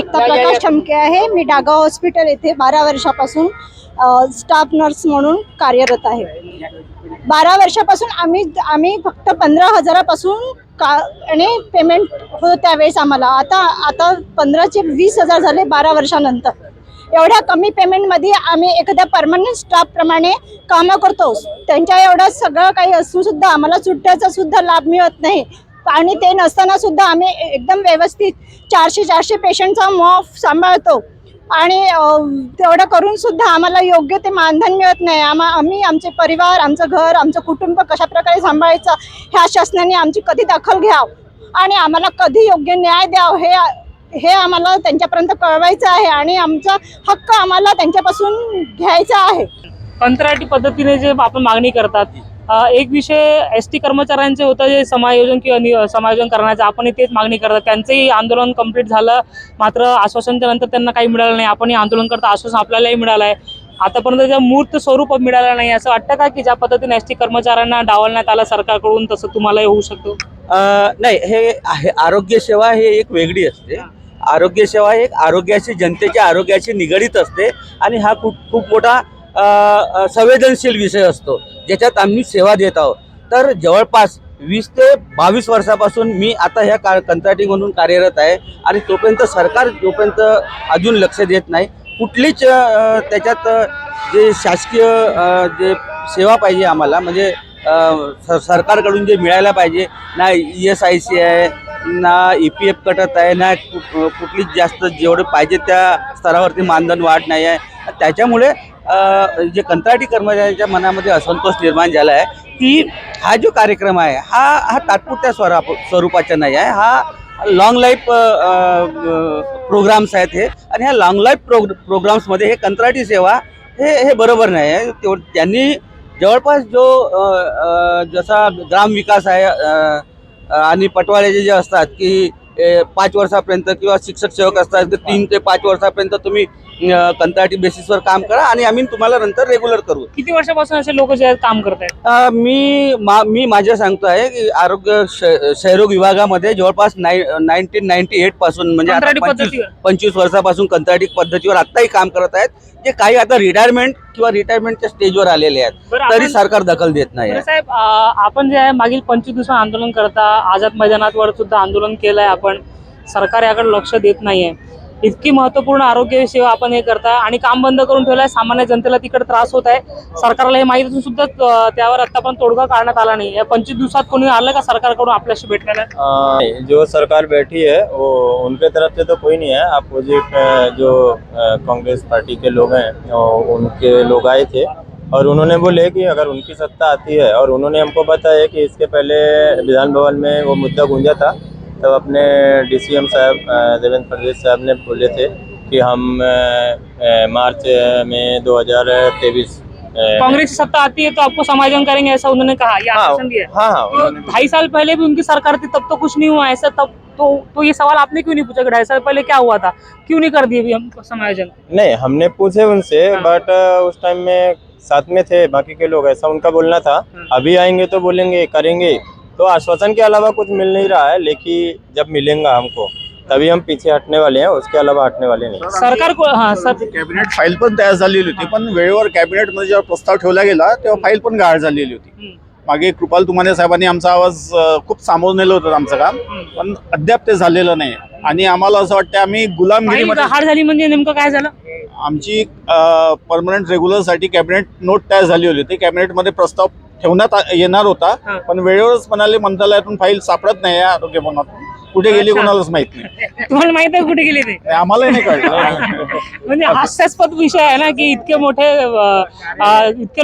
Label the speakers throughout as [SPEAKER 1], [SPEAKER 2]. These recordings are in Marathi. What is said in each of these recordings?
[SPEAKER 1] सत्ता प्रकाश चमके आहे. मी डागा हॉस्पिटल येथे 12 वर्षापासून स्टाफ नर्स म्हणून कार्यरत आहे. 12 वर्षापासून आम्ही फक्त 15,000पासून आणि पेमेंट होतं त्यावेळेस आम्हाला. आता 15चे 20,000 झाले 12 वर्षानंतर. एवढ्या कमी पेमेंटमध्ये आम्ही एखाद्या परमनंट स्टाफप्रमाणे कामं करतो. त्यांच्या एवढं सगळं काही असून सुद्धा आम्हाला सुट्ट्याचा सुद्धा लाभ मिळत नाही. आणि ते नसताना सुद्धा आम्ही एकदम व्यवस्थित 400 पेशंटचा मॉफ सांभाळतो आणि तेवढं करून सुद्धा आम्हाला योग्य ते मानधन मिळत नाही. आम्ही आमचे परिवार, आमचं घर, आमचं कुटुंब कशाप्रकारे सांभाळायचं ह्या शासनाने आमची कधी दखल घ्यावं आणि आम्हाला कधी योग्य न्याय द्यावं हे आम्हाला त्यांच्यापर्यंत कळवायचं आहे आणि आमचा हक्क आम्हाला त्यांच्यापासून घ्यायचा आहे.
[SPEAKER 2] कंत्राटी पद्धतीने जे आपण मागणी करतात, एक विषय एसटी कर्मचाऱ्यांचे होतं जे समायोजन किंवा समायोजन करण्याचं, आपण तेच मागणी करतात. त्यांचंही आंदोलन कंप्लीट झालं, मात्र आश्वासनच्या नंतर त्यांना काही मिळालं नाही. आपणही आंदोलन करता आश्वासन आपल्यालाही मिळालं आहे. आतापर्यंत त्या मूर्त स्वरूप मिळालं नाही. असं वाटतं का की ज्या पद्धतीने एसटी कर्मचाऱ्यांना डावलण्यात आलं सरकारकडून तसं तुम्हालाही होऊ शकतो?
[SPEAKER 3] नाही, हे आहे आरोग्य सेवा हे एक वेगळी असते. आरोग्य सेवा एक आरोग्याशी, जनतेच्या आरोग्याशी निगडीत असते आणि हा खूप मोठा संवेदनशील विषय असतो ज्याच्यात आम्ही सेवा देत आहोत. तर जवळपास 20 ते 22 वर्षापासून मी आता ह्या कंत्राटी म्हणून कार्यरत आहे आणि तोपर्यंत सरकार जोपर्यंत अजून लक्ष देत नाही, कुठलीच त्याच्यात जे शासकीय जे सेवा पाहिजे आम्हाला, म्हणजे सरकारकडून जे मिळायला पाहिजे, ना ESIC आहे, ना EPF कटत आहे, ना कुठलीच जास्त जेवढं पाहिजे त्या स्तरावरती मानधन वाढ नाही आहे. त्याच्यामुळे जे कंत्राटी कर्मचाऱ्यांच्या मनामध्ये असंतोष निर्माण झाला आहे की हा जो कार्यक्रम आहे हा तात्पुरत्या स्वरूपाचा नाही आहे. हा लॉंग लाईफ प्रोग्राम्स आहेत हे, आणि ह्या लॉंग लाईफ प्रोग्राम्समध्ये हे कंत्राटी सेवा हे बरोबर नाही आहे. त्यांनी जवळपास जो जसा ग्रामविकास आहे आणि पटवाड्याचे जे असतात की 5 वर्षापर्यंत किंवा शिक्षक सेवक असतात तर 3 ते 5 वर्षापर्यंत तुम्ही कंत्राटी बेसिसवर काम करा आणि आम्ही तुम्हाला नंतर रेग्युलर करू.
[SPEAKER 2] किती वर्षापासून असे लोक जे काम करत आहेत?
[SPEAKER 3] मी माझं सांगतो आहे की आरोग्य क्षयरोग विभागामध्ये जवळपास 1998 पासून, म्हणजे आता 25 वर्षापासून कंत्राटी पद्धतीवर आत्ताही काम करत आहेत, जे काही आता रिटायरमेंटच्या स्टेजवर आलेले आहेत, तरी सरकार दखल देत नाही.
[SPEAKER 2] साहेब, आपण जे आहे मागील 25 दिवस आंदोलन करता, आझाद मैदानावर सुद्धा आंदोलन केलंय आपण, सरकार याकडे लक्ष देत नाहीये. इतकी महत्त्वपूर्ण आरोग्य सेवा आपण हे करता आणि काम बंद करून ठेवलंय. सामान्य जनतेला तिकडे त्रास होत आहे. सरकारला हे माहिती असून सुद्धा त्यावर आतापर्यंत तोडगा काढण्यात आला नाही. या 25 दिवसात कोणी आलं का सरकारकडून आपल्याशी भेटायला?
[SPEAKER 4] जो सरकार बैठी है वो उनके तरफ से तो कोई नहीं है. अपोजिट जो कांग्रेस पार्टी के लोग हैं उनके लोग आए थे और उन्होंने बोले कि अगर उनकी सत्ता आती है, और उन्होंने हमको बताया कि इसके पहले विधान भवन में वो मुद्दा गूंजा था, तब अपने DCM साहब देवेंद्र फडणवीस साहब ने बोले थे कि हम मार्च में 2023
[SPEAKER 2] कांग्रेस की सत्ता आती है तो आपको समायोजन करेंगे, ऐसा उन्होंने कहा, ये आश्वासन दिया।
[SPEAKER 4] हाँ,
[SPEAKER 2] तो 2.5 साल पहले भी उनकी सरकार थी, तब तो कुछ नहीं हुआ ऐसा। तब तो ये सवाल आपने क्यों नहीं पूछा कि 2.5 साल पहले क्या हुआ था, क्यों नहीं कर दिए भी हम समायोजन?
[SPEAKER 4] नहीं, हमने पूछे उनसे, बट उस टाइम में साथ में थे बाकी के लोग, ऐसा उनका बोलना था। अभी आएंगे तो बोलेंगे करेंगे, तो आश्वासन के अलावा कुछ मिल नहीं रहा है, लेकिन जब मिलेगा हमको तभी हम पीछे हटने वाले हैं, उसके अलावा हटने वाले नहीं।
[SPEAKER 2] सरकार को
[SPEAKER 5] कॅबिनेट फाईल पण तयार झालेली होती, पण वेळेवर कॅबिनेट मध्ये जेव्हा प्रस्ताव ठेवला गेला तेव्हा फाईल पण गाळ झालेली होती. मागे कृपाल तुमाने साहेबांनी आमचा आवाज खूप सामोरं नेलं होतं आमचं काम, पण अद्याप ते झालेलं नाही. आणि आम्हाला असं वाटतं आम्ही गुलामगिरीमध्ये
[SPEAKER 2] हार झाली. म्हणजे नेमकं काय झालं?
[SPEAKER 5] आमची परमनंट रेग्युलर साठी कॅबिनेट नोट तयार झाली होती. ते कॅबिनेटमध्ये प्रस्ताव ठेवण्यात येणार होता, पण वेळेवरच म्हणाले मंत्रालयातून फाईल सापडत नाही. आरोग्य भवनातून कुठे गेली कोणालाच माहित नाही.
[SPEAKER 2] तुम्हाला माहित आहे कुठे गेली ते?
[SPEAKER 5] आम्हालाही नाही कळलं.
[SPEAKER 2] म्हणजे हास्यास्पद विषय आहे ना की इतके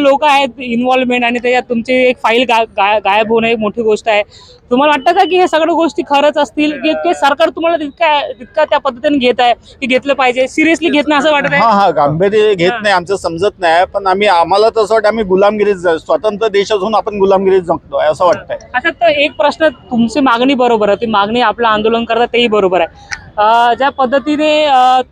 [SPEAKER 2] लोक आहेत इन्व्हॉल्वमेंट, आणि त्याच्यात तुमची एक फाईल गायब होणं एक मोठी गोष्ट आहे. तुम्हाला वाटतं का की हे सगळ्या गोष्टी खरंच असतील, की ते सरकार तुम्हाला तितका त्या पद्धतीने घेत आहे की घेतलं पाहिजे, सिरियसली घेत नाही असं वाटत आहे?
[SPEAKER 5] हा, गांभीर्य घेत नाही, आमचं समजत नाही. पण आम्हाला तसं वाटतं आम्ही गुलामगिरीत, स्वतंत्र देश असून आपण गुलामगिरीत जगतोय असं वाटतंय.
[SPEAKER 2] अच्छा, तर एक प्रश्न, तुमची मागणी बरोबर आहे, ती मागणी आपलं आंदोलन करता तेही बरोबर आहे. ज्या पद्धतीने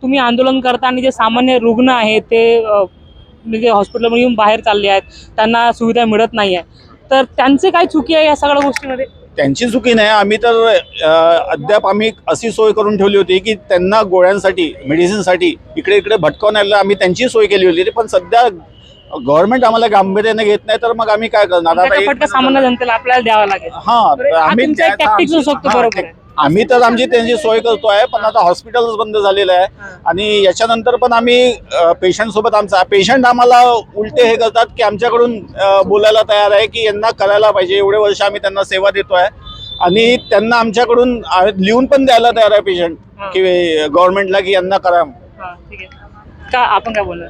[SPEAKER 2] तुम्ही आंदोलन करता आणि जे सामान्य रुग्ण आहेत ते म्हणजे हॉस्पिटलमध्ये येऊन बाहेर चालले आहेत, त्यांना सुविधा मिळत नाही आहे, तर त्यांचे काय चुकी आहे या सगळ्या गोष्टीमध्ये?
[SPEAKER 5] त्यांची चुकी नाही. आम्ही तर अद्याप आम्ही अशी सोय करून ठेवली होती की त्यांना गोळ्यांसाठी मेडिसिनसाठी इकडे इकडे भटकवण्याला आम्ही त्यांची सोय केली होती. पण सध्या गव्हर्नमेंट आम्हाला गांभीर्याने घेत नाही तर मग आम्ही काय करणार आता?
[SPEAKER 2] त्याचा फटका सामान्य जनतेला आपल्याला द्यावा लागेल.
[SPEAKER 5] हा, तर आम्ही
[SPEAKER 2] तुमचा एक टॅक्टिक्स होऊ शकतो. बरोबर आहे.
[SPEAKER 5] आम्ही तर आमची त्यांची सोय करतोय, पण आता हॉस्पिटल्स बंद झालेलं आहे आणि याच्यानंतर पण आम्ही पेशंट सोबत आमचा पेशंट आम्हाला उलटे हे करतात की आमच्याकडून बोलायला तयार आहे की यांना करायला पाहिजे. एवढे वर्ष आम्ही त्यांना सेवा देतोय आणि त्यांना आमच्याकडून लिहून पण द्यायला तयार आहे पेशंट की गव्हर्नमेंटला की यांना करा.
[SPEAKER 2] ठीक आहे. का आपण काय बोलणार?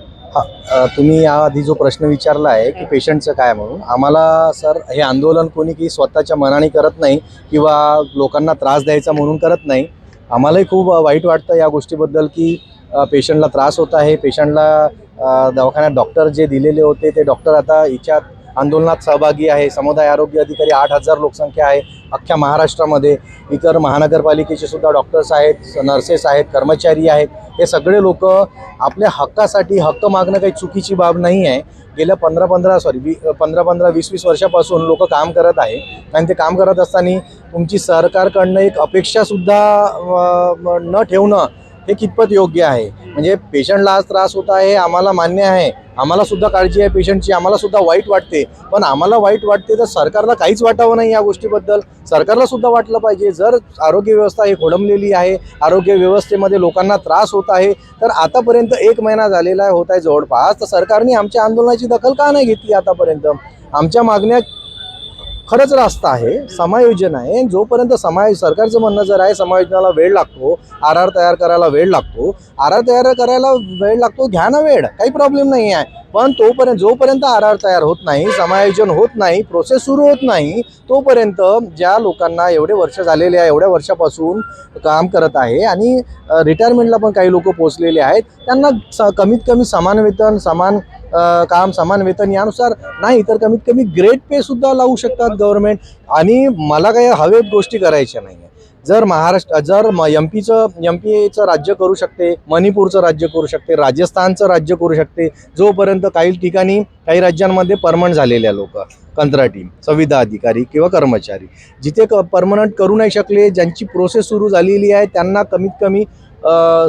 [SPEAKER 6] तुम्ही याआधी जो प्रश्न विचारला आहे की पेशंटचं काय म्हणून, आम्हाला सर हे आंदोलन कोणी की स्वतःच्या मनाने करत नाही किंवा लोकांना त्रास द्यायचा म्हणून करत नाही. आम्हालाही खूप वाईट वाटतं या गोष्टीबद्दल की पेशंटला त्रास होत आहे. पेशंटला दवाखान्यात डॉक्टर जे दिलेले होते ते डॉक्टर आता याच्यात आंदोलनात सहभागी आहे. समुदाय आरोग्य अधिकारी 8,000 लोकसंख्या आहे अख्ख्या महाराष्ट्रामध्ये. इतर महानगरपालिकेचे सुद्धा डॉक्टर्स आहेत, नर्सेस आहेत, कर्मचारी आहेत. हे सगळे लोक आपल्या हक्कासाठी हक्क मागणं काही चुकीची बाब नाही आहे. गेल्या 15-20 वर्षापासून लोक काम करत आहे आणि ते काम करत असताना तुमची सरकारकडनं एक अपेक्षासुद्धा न ठेवणं हे कितपत योग्य आहे? म्हणजे पेशंटला आज त्रास होत आहे, आम्हाला मान्य आहे, आम्हाला सुद्धा काळजी आहे पेशंटची, आम्हाला सुद्धा वाईट वाटते. पण आम्हाला वाईट वाटते तर सरकारला काहीच वाटावं नाही या गोष्टीबद्दल. सरकारला सुद्धा वाटलं पाहिजे. जर आरोग्य व्यवस्था ही खोळंबलेली आहे, आरोग्य व्यवस्थेमध्ये लोकांना त्रास होत आहे, तर आतापर्यंत 1 महिना झालेला आहे, होत आहे जवळपास, तर सरकारने आमच्या आंदोलनाची दखल का नाही घेतली आतापर्यंत? आमच्या मागण्या खरंच रास्त आहे, समायोजन आहे. जोपर्यंत सरकारचं म्हणणं जर आहे समायोजनाला वेळ लागतो, आर तयार करायला वेळ लागतो, घ्या ना वेळ, काही प्रॉब्लेम नाही आहे. पण जोपर्यंत आर तयार होत नाही, समायोजन होत नाही, प्रोसेस सुरू होत नाही, तोपर्यंत ज्या लोकांना एवढे वर्ष झालेले आहे, एवढ्या वर्षापासून काम करत आहे आणि रिटायरमेंटला पण काही लोक पोचलेले आहेत, त्यांना कमीत कमी समान वेतन, समान काम, समान वेतन यानुसार नाही तर कमीत कमी ग्रेड पे सुद्धा लावू शकतात गव्हर्नमेंट. आणि मला काही हवेत गोष्टी करायच्या नाही. जर एमपीचं राज्य करू शकते, मणिपूरचं राज्य करू शकते, राजस्थानचं राज्य करू शकते, जोपर्यंत काही ठिकाणी काही राज्यांमध्ये परमनंट झालेल्या लोक, कंत्राटी, संविदा अधिकारी किंवा कर्मचारी जिथे परमनंट करू नाही शकले, ज्यांची प्रोसेस सुरू झालेली आहे, त्यांना कमीत कमी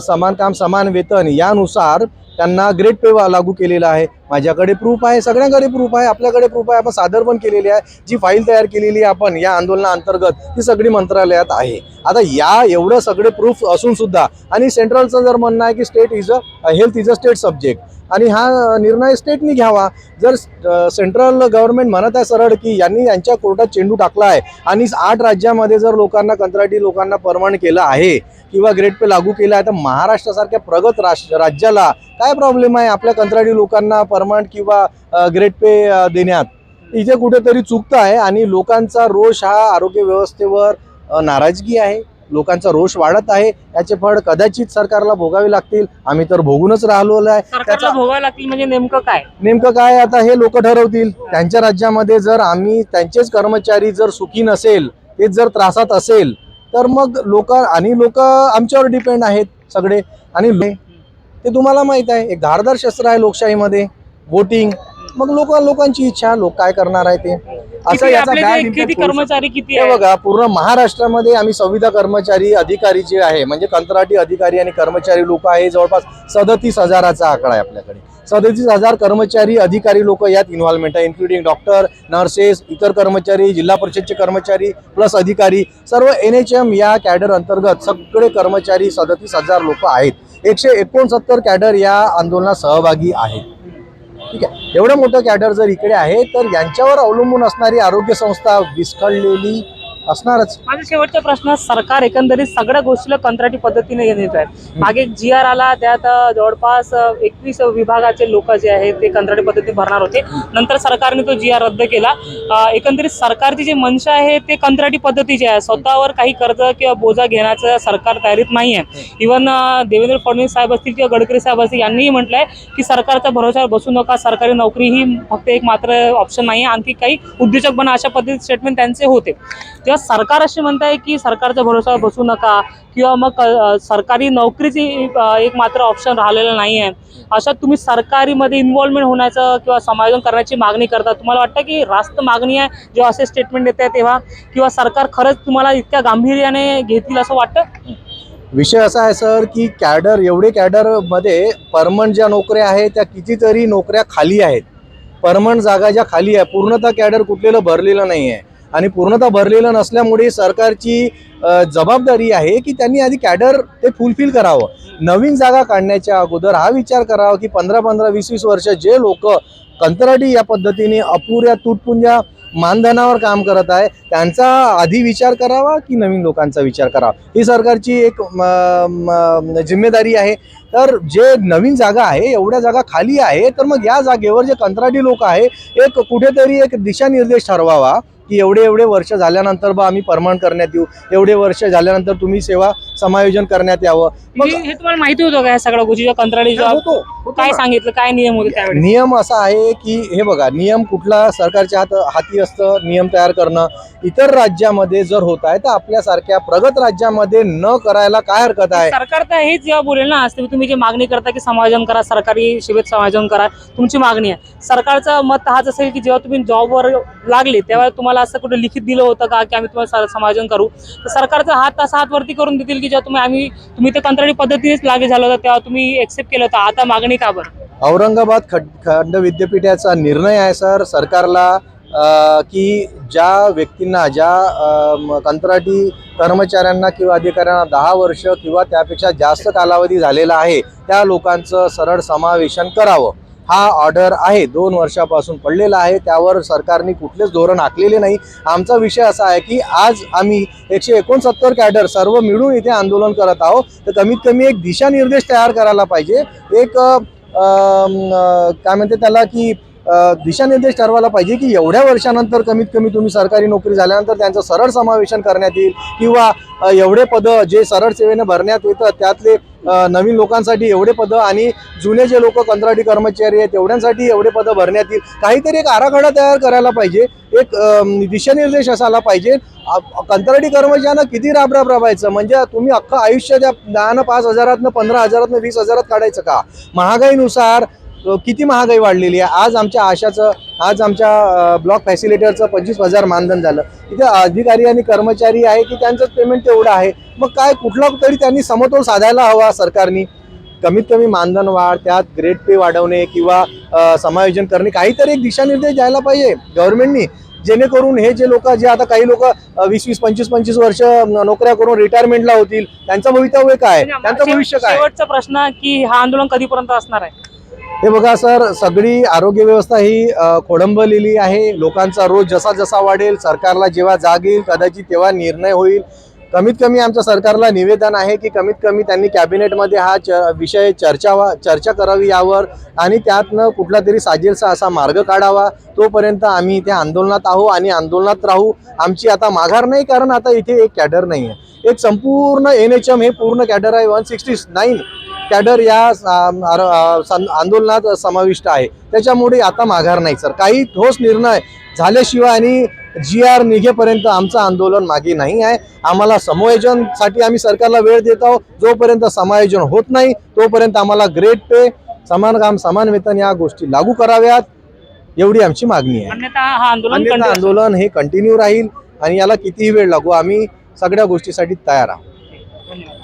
[SPEAKER 6] समान काम समान वेतन यानुसार त्यांना ग्रेड पे लागू केलेला आहे. माझ्याकडे प्रूफ आहे, सगळ्यांकडे प्रूफ आहे, आपल्याकडे प्रूफ आहे, आपण सादर पण केलेली आहे. जी फाईल तयार केलेली आहे आपण या आंदोलनाअंतर्गत ती सगळी मंत्रालयात आहे. आता एवढं सगळे प्रूफ असून सुद्धा आणि सेंट्रलचं जर म्हणणं आहे की health is a state subject आणि हा निर्णय स्टेटनी घ्यावा. जर सेंट्रल गव्हर्नमेंट म्हणत आहे सरळ की यांच्या कोर्टात चेंडू टाकला आहे आणि 8 राज्यामध्ये जर कंत्राटी लोकांना परमनंट केलं आहे किंवा ग्रेड पे लागू केला आहे, तर महाराष्ट्रासारख्या प्रगत राज्याला काय प्रॉब्लेम आहे आपल्या कंत्राटी लोकांना परमनंट किंवा ग्रेड पे देण्यात? इथे कुठेतरी चुकतं आहे आणि लोकांचा रोष हा आरोग्य व्यवस्थेवर नाराजगी आहे, लोकांचा रोष वाढत आहे. याचे फळ कदाचित सरकारला भोगावे लागतील. आम्ही तर भोगूनच राहिलो आहे.
[SPEAKER 2] सरकारला भोगावे लागतील म्हणजे
[SPEAKER 6] नेमकं काय आता हे लोक ठरवतील. त्यांच्या राज्यामध्ये जर त्यांचेच कर्मचारी जर सुखी नसेल, तेच जर त्रासात असेल, तर मग लोक आमच्यावर डिपेंड आहेत सगळे. आणि ते तुम्हाला माहित आहे, एक धारदार शस्त्र आहे लोकशाहीमध्ये वोटिंग. मग लोकांची इच्छा, लोक काय करणार आहे ते असं याचा
[SPEAKER 2] कर्मचारी किती
[SPEAKER 6] आहे बघा. पूर्ण महाराष्ट्रामध्ये आम्ही संविदा कर्मचारी अधिकारी जे आहे म्हणजे कंत्राटी अधिकारी आणि कर्मचारी लोक आहे, जवळपास 37,000चा आकडा आहे आपल्याकडे. 37,000 कर्मचारी अधिकारी लोक यात इन्व्हॉल्वमेंट आहे, इन्क्लुडिंग डॉक्टर, नर्सेस, इतर कर्मचारी, जिल्हा परिषदचे कर्मचारी प्लस अधिकारी, सर्व NHM या कॅडर अंतर्गत सगळे कर्मचारी 37,000 लोक आहेत. 169 कॅडर या आंदोलनात सहभागी आहेत. ठीक आहे, एवढं मोठं कॅडर जर इकडे आहे तर यांच्यावर अवलंबून असणारी आरोग्य संस्था विस्कळलेली असणारच.
[SPEAKER 2] माझा शेवटचा प्रश्न, सरकार एकंदरीत सगळ्या गोष्टीला कंत्राटी पद्धतीने घेत आहे. मागे GR आला, त्यात जवळपास 21 विभागाचे लोक जे आहेत ते कंत्राटी पद्धती भरणार होते. नंतर सरकारने तो GR रद्द केला. एकंदरीत सरकारची जी मनशा आहे ते कंत्राटी पद्धतीची आहे. स्वतःवर काही कर्ज किंवा बोजा घेण्याचं सरकार तयारीत नाही आहे. इव्हन देवेंद्र फडणवीस साहेब असतील किंवा गडकरी साहेब असतील यांनीही म्हटलंय की सरकारच्या भरोश्यावर बसू नका, सरकारी नोकरी ही फक्त एक मात्र ऑप्शन नाही आहे, आणखी काही उद्योजक बना, अशा पद्धतीचे स्टेटमेंट त्यांचे होते. तेव्हा किंवा सरकार असे म्हणताय की सरकारच्या भरोसा बसू नका किंवा मग सरकारी नोकरीची एक मात्र ऑप्शन राहिलेलं नाही आहे, अशा तुम्ही सरकारीमध्ये इन्व्हॉल्वमेंट होण्याचं किंवा समायोजन करण्याची मागणी करता. तुम्हाला वाटतं की रास्त मागणी आहे जेव्हा असे स्टेटमेंट देत आहे तेव्हा, किंवा सरकार खरंच तुम्हाला इतक्या गांभीर्याने घेतील असं वाटतं?
[SPEAKER 6] विषय असा आहे सर की कॅडर एवढे कॅडरमध्ये परमनंट ज्या नोकऱ्या आहेत त्या कितीतरी नोकऱ्या खाली आहेत. परमनंट जागा ज्या खाली आहे, पूर्णतः कॅडर कुठलेलं भरलेलं नाही आहे आणि पूर्णतः भरलेलं नसल्यामुळे सरकारची जबाबदारी आहे की त्यांनी आधी कॅडर ते फुलफिल करावं. नवीन जागा काढण्याच्या अगोदर हा विचार करावा की 15-15, 20-20 वर्ष जे लोक कंत्राटी या पद्धतीने अपुऱ्या तुटपुंज्या मानधनावर काम करत आहे त्यांचा आधी विचार करावा की नवीन लोकांचा विचार करावा, ही सरकारची एक जिम्मेदारी आहे. तर जे नवीन जागा आहे, एवढ्या जागा खाली आहे, तर मग या जागेवर जे कंत्राटी लोक आहे एक कुठेतरी एक दिशानिर्देश ठरवावा की एवढे एवढे वर्ष झाल्यानंतर बा आम्ही परमनंट करण्यात येऊ, एवढे वर्ष झाल्यानंतर तुम्ही सेवा समायोजन करण्यात यावं. मग
[SPEAKER 2] हे तुम्हाला माहिती होतं का या सगळ्या गोष्टी कंत्राटी
[SPEAKER 6] होतो
[SPEAKER 2] काय सांगितलं, काय नियम होते त्यावेळेस?
[SPEAKER 6] नियम असा आहे की हे बघा, नियम कुठला सरकारच्या हाती असतं नियम तयार करणं. इतर राज्यामध्ये जर होत आहे तर आपल्यासारख्या प्रगत राज्यामध्ये न करायला काय हरकत आहे?
[SPEAKER 2] सरकार तर हेच जेव्हा बोलेल ना, आज तुम्ही जे मागणी करता की समायोजन करा, सरकारी सेवेत समायोजन करा, तुमची मागणी आहे. सरकारचं मत हाच असेल की जेव्हा तुम्ही जॉबवर लागले तेव्हा तुम्हाला असं कुठे लिखित दिलं होतं का की आम्ही तुम्हाला समायोजन करू? तर सरकारचा हात असा हात वरती करून देतील की जेव्हा तुम्ही ते कंत्राटी पद्धतीनेच लागू झालं होतं तेव्हा तुम्ही एक्सेप्ट केलं होतं, आता मागणी का बरं?
[SPEAKER 6] औरंगाबाद खंड विद्यापीठाचा निर्णय आहे सर सरकारला की ज्या व्यक्तींना, ज्या कंत्राटी कर्मचाऱ्यांना किंवा अधिकाऱ्यांना 10 वर्ष किंवा त्यापेक्षा जास्त कालावधी झालेला आहे त्या लोकांचं सरळ समावेशन करावं. हा ऑर्डर आहे 2 वर्षापासून पडलेला आहे, त्यावर सरकारने कुठलेच धोरण आखलेले नाही. आमचा विषय असा आहे की आज आम्ही 169 कॅडर सर्व मिळून इथे आंदोलन करत आहोत, तर कमीत कमी एक दिशानिर्देश तयार करायला पाहिजे. एक काय म्हणते त्याला की दिशानिर्देश ठरवायला पाहिजे की एवढ्या वर्षानंतर कमीत कमी तुम्ही सरकारी नोकरी झाल्यानंतर त्यांचं सरळ समावेशन करण्यात येईल, किंवा एवढे पदं जे सरळ सेवेने भरण्यात येतं त्यातले नवीन लोकांसाठी एवढे पदं आणि जुने जे लोक कंत्राटी कर्मचारी आहेत तेवढ्यांसाठी एवढे पदं भरण्यात येईल. काहीतरी एक आराखडा तयार करायला पाहिजे, एक दिशानिर्देश असायला पाहिजे. कंत्राटी कर्मचाऱ्यांना किती राबायचं, म्हणजे तुम्ही अख्खं आयुष्य त्या 10 5,000, 15,000, 20,000 काढायचं का? महागाईनुसार किती महागाई वाढलेली आहे. आज आमच्या ब्लॉक फॅसिलिटरचं 25,000 मानधन झालं. इथे अधिकारी आणि कर्मचारी आहे की त्यांचं पेमेंट तेवढं आहे. मग काय कुठला तरी त्यांनी समतोल साधायला हवा सरकारने. कमीत कमी मानधन वाढ, त्यात ग्रेड पे वाढवणे किंवा समायोजन करणे, काहीतरी एक दिशानिर्देश द्यायला पाहिजे गव्हर्नमेंटनी, जेणेकरून हे जे लोक, जे आता काही लोक 20-20, 25-25 वर्ष नोकऱ्या करून रिटायरमेंटला होतील, त्यांचं भवितव्य काय, त्यांचं भविष्य काय?
[SPEAKER 2] शेवटचा प्रश्न की हा आंदोलन कधीपर्यंत असणार आहे?
[SPEAKER 6] हे बघा सर, सगळी आरोग्य व्यवस्था ही खोळंबलेली आहे. लोकांचा रोज जसा जसा वाढेल, सरकारला जेव्हा जाग येईल कदाचित तेव्हा निर्णय होईल. कमीत कमी आमच्या सरकारला निवेदन आहे की कमीत कमी त्यांनी कॅबिनेटमध्ये हा विषय चर्चा करावी यावर, आणि त्यातनं कुठला तरी साजेलसा असा मार्ग काढावा. तोपर्यंत आम्ही इथे आंदोलनात आहोत आणि आंदोलनात राहू. आमची आता माघार नाही, कारण आता इथे एक कॅडर नाही आहे. एक संपूर्ण NHM हे पूर्ण कॅडर आहे, 169 कॅडर या आंदोलनात समाविष्ट आहे. त्याच्यामुळे आता माघार नाही सर. काही ठोस निर्णय झाल्याशिवाय आणि GR निघेपर्यंत आमचं आंदोलन मागे नाही आहे. आम्हाला समायोजनसाठी आम्ही सरकारला वेळ देत आहोत. जोपर्यंत समायोजन होत नाही तोपर्यंत आम्हाला ग्रेड पे, समान काम समान वेतन या गोष्टी लागू कराव्यात, एवढी आमची मागणी आहे.
[SPEAKER 2] अन्यथा हा
[SPEAKER 6] अन्यथा आंदोलन हे कंटिन्यू राहील आणि याला कितीही वेळ लागू, आम्ही सगळ्या गोष्टीसाठी तयार आहोत.
[SPEAKER 2] धन्यवाद.